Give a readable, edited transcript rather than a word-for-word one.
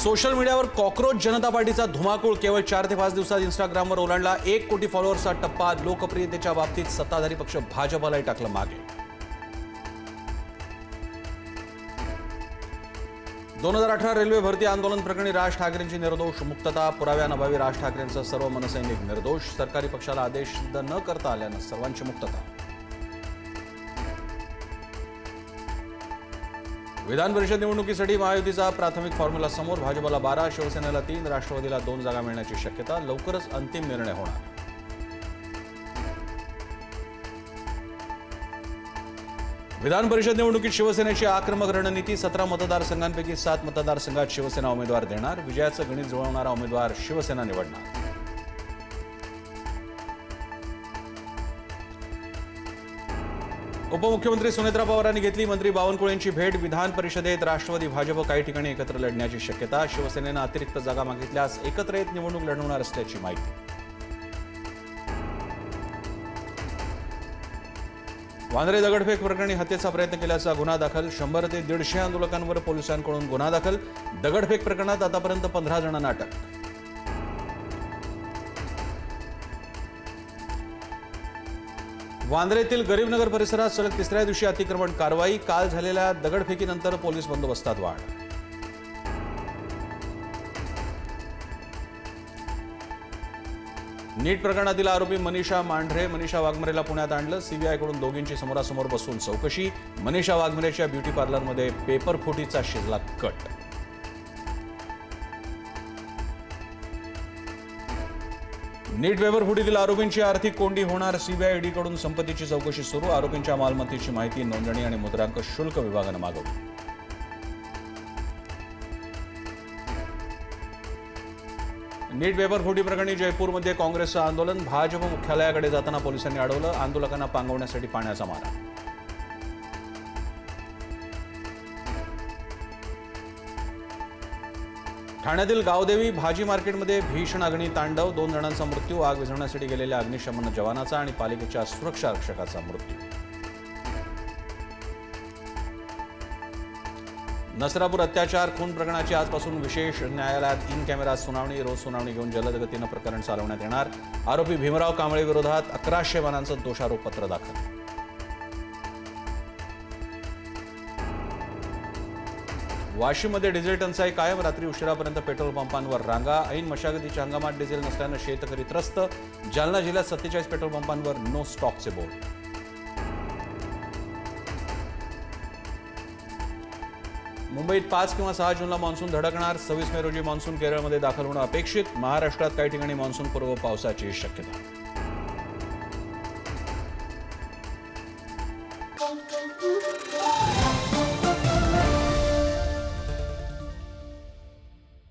Social मीडियावर cockroach जनता पार्टीचा धुमाकूळ केवळ 4 ते 5 दिवसात इंस्टाग्रामवर ओलांडला। 1 कोटी फॉलोअर्सचा टप्पा। लोकप्रियतेच्या बाबतीत सत्ताधारी पक्ष भाजपलाही टाकलं मागे। 2018 रेल्वे भरती आंदोलन प्रकरणी राज ठाकरेंची निर्दोष मुक्तता। पुराव्याअभावी राज ठाकरेंचा सर्व मनसैनिक निर्दोष। सरकारी पक्षाला आदेश न करता आल्यानं सर्वांची मुक्तता। विधान परिषद निवडणुकीसाठी महायुतीचा प्राथमिक फॉर्म्युला समोर। भाजपला 12, शिवसेनेला 3, राष्ट्रवादीला 2 जागा मिळण्याची शक्यता। लवकरच अंतिम निर्णय होणार। विधान परिषद निवडणुकीत शिवसेनेची आक्रमक रणनीती। 17 मतदारसंघांपैकी 7 मतदारसंघात शिवसेना उमेदवार देणार। विजयाचं गणित जुळवणारा उमेदवार शिवसेना निवडणार। उपमुख्यमंत्री सुनेत्रा पवारांनी घेतली मंत्री बावनकुळेंची भेट। विधान परिषदेत राष्ट्रवादी भाजप काही ठिकाणी एकत्र लढण्याची शक्यता। शिवसेनेनं अतिरिक्त जागा मागितल्यास एकत्र येत निवडणूक लढवणार असल्याची माहिती। वांद्रे दगडफेक प्रकरणी हत्येचा प्रयत्न केल्याचा गुन्हा दाखल। 100 ते 150 आंदोलकांवर पोलिसांकडून गुन्हा दाखल। दगडफेक प्रकरणात आतापर्यंत 15 जणांना अटक। वांद्रेतील गरीबनगर परिसरात सलग 3ऱ्या दिवशी अतिक्रमण कारवाई। काल झालेल्या दगडफेकीनंतर पोलीस बंदोबस्तात वाढ। नीट प्रकरणातील आरोपी मनीषा मांढरे मनीषा वाघमारेला पुण्यात आणलं। सीबीआयकडून दोघींची समोरासमोर बसून चौकशी। मनीषा वाघमारेच्या ब्युटी पार्लरमध्ये पेपर फुटीचा शिजला कट। नीट पेपर फुटीतील आरोपींची आर्थिक कोंडी होणार। सीबीआय ईडीकडून संपत्तीची चौकशी सुरू। आरोपींच्या मालमत्तेची माहिती नोंदणी आणि मुद्रांक शुल्क विभागानं मागवली। नीट पेपर फुटी प्रकरणी जयपूरमध्ये काँग्रेसचं आंदोलन। भाजप मुख्यालयाकडे जाताना पोलिसांनी अडवलं। आंदोलकांना पांगवण्यासाठी पाण्याचा मारा। ठाण्यातील गावदेवी भाजी मार्केटमध्ये भीषण अग्नी तांडव। 2 जणांचा मृत्यू। आग विझवण्यासाठी गेलेल्या अग्निशमन जवानाचा आणि पालिकेच्या सुरक्षा रक्षकाचा मृत्यू। नसरापूर अत्याचार खून प्रकरणाची आजपासून विशेष न्यायालयात 3 कॅमेरा सुनावणी। रोज सुनावणी घेऊन जलद गतीनं प्रकरण चालवण्यात येणार। आरोपी भीमराव कांबळे विरोधात 1100 वाहनांचं दोषारोपपत्र दाखल। वाशिममध्ये डिझेल टंचाई कायम। रात्री उशिरापर्यंत पेट्रोल पंपांवर रांगा। ऐन मशागतीच्या हंगामात डिझेल नसल्यानं शेतकरी त्रस्त। जालना जिल्ह्यात 47 पेट्रोल पंपांवर नो स्टॉकचे बोर्ड। मुंबईत 5 किंवा 6 जूनला मान्सून धडकणार। 26 मे रोजी मान्सून केरळमध्ये दाखल होणं अपेक्षित। महाराष्ट्रात काही ठिकाणी मान्सूनपूर्व पावसाची शक्यता।